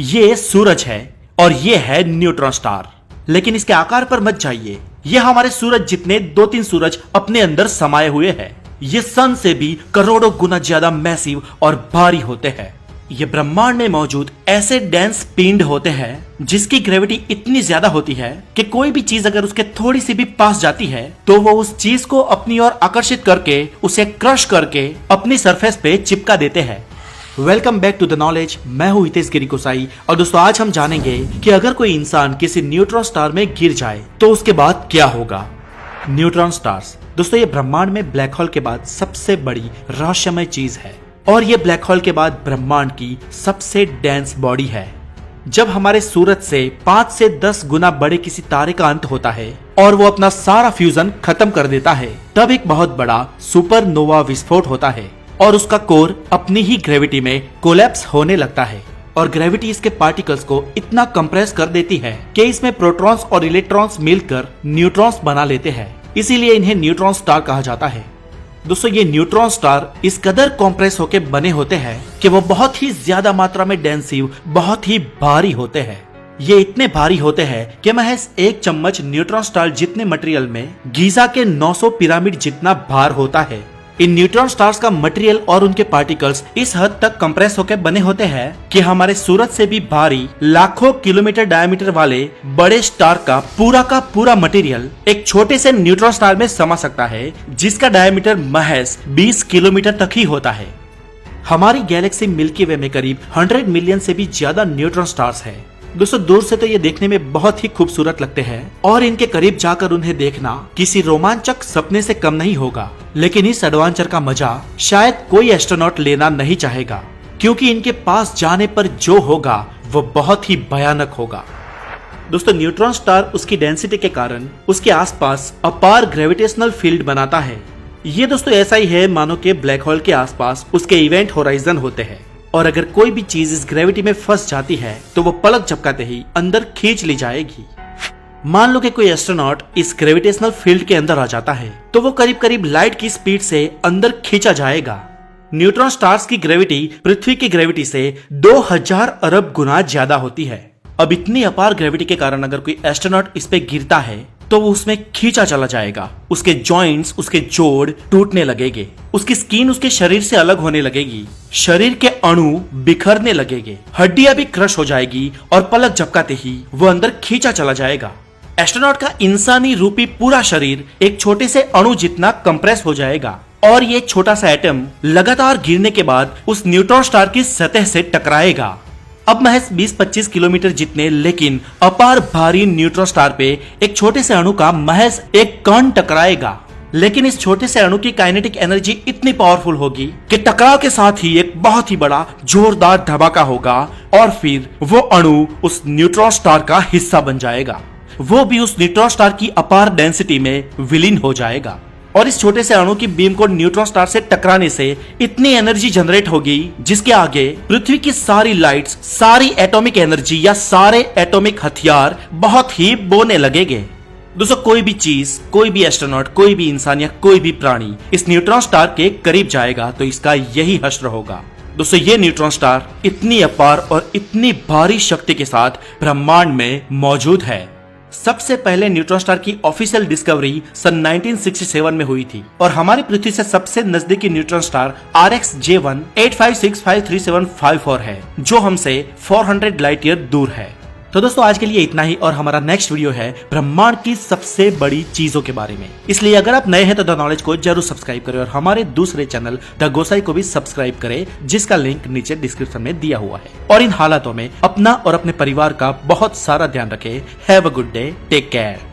ये सूरज है और ये है न्यूट्रॉन स्टार। लेकिन इसके आकार पर मत जाइए, ये हमारे सूरज जितने 2-3 सूरज अपने अंदर समाये हुए हैं। ये सन से भी करोड़ों गुना ज्यादा मैसिव और भारी होते हैं। ये ब्रह्मांड में मौजूद ऐसे डेंस पिंड होते हैं जिसकी ग्रेविटी इतनी ज्यादा होती है कि कोई भी चीज अगर उसके थोड़ी सी भी पास जाती है तो वो उस चीज को अपनी ओर आकर्षित करके उसे क्रश करके अपनी सरफेस पे चिपका देते हैं। Welcome back to the knowledge. मैं हूं हितेश गिरी गोसाई और दोस्तों आज हम जानेंगे कि अगर कोई इंसान किसी न्यूट्रॉन स्टार में गिर जाए तो उसके बाद क्या होगा। न्यूट्रॉन स्टार्स दोस्तों ये ब्रह्मांड में ब्लैक होल के बाद सबसे बड़ी रहस्यमय चीज है और ये ब्लैक होल के बाद ब्रह्मांड की सबसे डेंस बॉडी है। जब हमारे सूरज से 5 से 10 गुना बड़े किसी तारे का अंत होता है और वो अपना सारा फ्यूजन खत्म कर देता है, तब एक बहुत बड़ा सुपरनोवा विस्फोट होता है और उसका कोर अपनी ही ग्रेविटी में कोलैप्स होने लगता है और ग्रेविटी इसके पार्टिकल्स को इतना कंप्रेस कर देती है कि इसमें प्रोटॉन्स और इलेक्ट्रॉन्स मिलकर न्यूट्रॉन्स बना लेते हैं। इसीलिए इन्हें न्यूट्रॉन स्टार कहा जाता है। दोस्तों ये न्यूट्रॉन स्टार इस कदर कॉम्प्रेस होके बने होते हैं कि वो बहुत ही ज्यादा मात्रा में डेंसिव, बहुत ही भारी होते हैं। ये इतने भारी होते हैं कि महज 1 चम्मच न्यूट्रॉन स्टार जितने मटेरियल में गीजा के 900 पिरामिड जितना भार होता है। इन न्यूट्रॉन स्टार्स का मटेरियल और उनके पार्टिकल्स इस हद तक कंप्रेस होकर बने होते हैं कि हमारे सूरज से भी भारी लाखों किलोमीटर डायमीटर वाले बड़े स्टार का पूरा मटेरियल एक छोटे से न्यूट्रॉन स्टार में समा सकता है, जिसका डायमीटर महज 20 किलोमीटर तक ही होता है। हमारी गैलेक्सी मिल्की वे में करीब 100 मिलियन से भी ज्यादा न्यूट्रॉन स्टार्स है। दोस्तों दूर से तो ये देखने में बहुत ही खूबसूरत लगते हैं और इनके करीब जाकर उन्हें देखना किसी रोमांचक सपने से कम नहीं होगा। लेकिन इस एडवेंचर का मजा शायद कोई एस्ट्रोनॉट लेना नहीं चाहेगा, क्योंकि इनके पास जाने पर जो होगा वो बहुत ही भयानक होगा। दोस्तों न्यूट्रॉन स्टार उसकी डेंसिटी के कारण उसके आसपास अपार ग्रेविटेशनल फील्ड बनाता है। ये दोस्तों ऐसा ही है मानो कि ब्लैक होल के आसपास उसके इवेंट होराइजन होते हैं और अगर कोई भी चीज इस ग्रेविटी में फंस जाती है तो वो पलक झपकाते ही अंदर खींच ली जाएगी। मान लो कि कोई एस्ट्रोनॉट इस ग्रेविटेशनल फील्ड के अंदर आ जाता है तो वो करीब करीब लाइट की स्पीड से अंदर खींचा जाएगा। न्यूट्रॉन स्टार्स की ग्रेविटी पृथ्वी की ग्रेविटी से 2000 अरब गुना ज्यादा होती है। अब इतनी अपार ग्रेविटी के कारण अगर कोई एस्ट्रोनॉट इस पे गिरता है तो वो उसमें खींचा चला जाएगा। उसके जॉइंट्स, उसके जोड़ टूटने लगेंगे, उसकी स्किन उसके शरीर से अलग होने लगेगी, शरीर के अणु बिखरने लगेंगे, हड्डियां भी क्रश हो जाएगी और पलक झपकाते ही वो अंदर खींचा चला जाएगा। एस्ट्रोनॉट का इंसानी रूपी पूरा शरीर एक छोटे से अणु जितना कंप्रेस हो जाएगा और ये छोटा सा एटम लगातार गिरने के बाद उस न्यूट्रॉन स्टार की सतह से टकराएगा। अब महज 20-25 किलोमीटर जितने लेकिन अपार भारी न्यूट्रॉन स्टार पे एक छोटे से अणु का महज एक कण टकराएगा। लेकिन इस छोटे से अणु की काइनेटिक एनर्जी इतनी पावरफुल होगी कि टकराव के साथ ही एक बहुत ही बड़ा जोरदार धमाका होगा और फिर वो अणु उस न्यूट्रॉन स्टार का हिस्सा बन जाएगा। वो भी उस न्यूट्रॉन स्टार की अपार डेंसिटी में विलीन हो जाएगा और इस छोटे से अणु की बीम को न्यूट्रॉन स्टार से टकराने से इतनी एनर्जी जनरेट होगी जिसके आगे पृथ्वी की सारी लाइट्स, सारी एटॉमिक एनर्जी या सारे एटॉमिक हथियार बहुत ही बोने लगेंगे। दोस्तों कोई भी चीज, कोई भी एस्ट्रोनॉट, कोई भी इंसान या कोई भी प्राणी इस न्यूट्रॉन स्टार के करीब जाएगा तो इसका यही हश्र होगा। दोस्तों ये न्यूट्रॉन स्टार इतनी अपार और इतनी भारी शक्ति के साथ ब्रह्मांड में मौजूद है। सबसे पहले न्यूट्रॉन स्टार की ऑफिशियल डिस्कवरी सन 1967 में हुई थी और हमारी पृथ्वी से सबसे नजदीकी न्यूट्रॉन स्टार RxJ1 8565374 है, जो हमसे 400 लाइट ईयर दूर है। तो दोस्तों आज के लिए इतना ही और हमारा नेक्स्ट वीडियो है ब्रह्मांड की सबसे बड़ी चीजों के बारे में। इसलिए अगर आप नए हैं तो द नॉलेज को जरूर सब्सक्राइब करें और हमारे दूसरे चैनल द गोसाई को भी सब्सक्राइब करें, जिसका लिंक नीचे डिस्क्रिप्शन में दिया हुआ है। और इन हालातों में अपना और अपने परिवार का बहुत सारा ध्यान रखें। Have a good day, take care.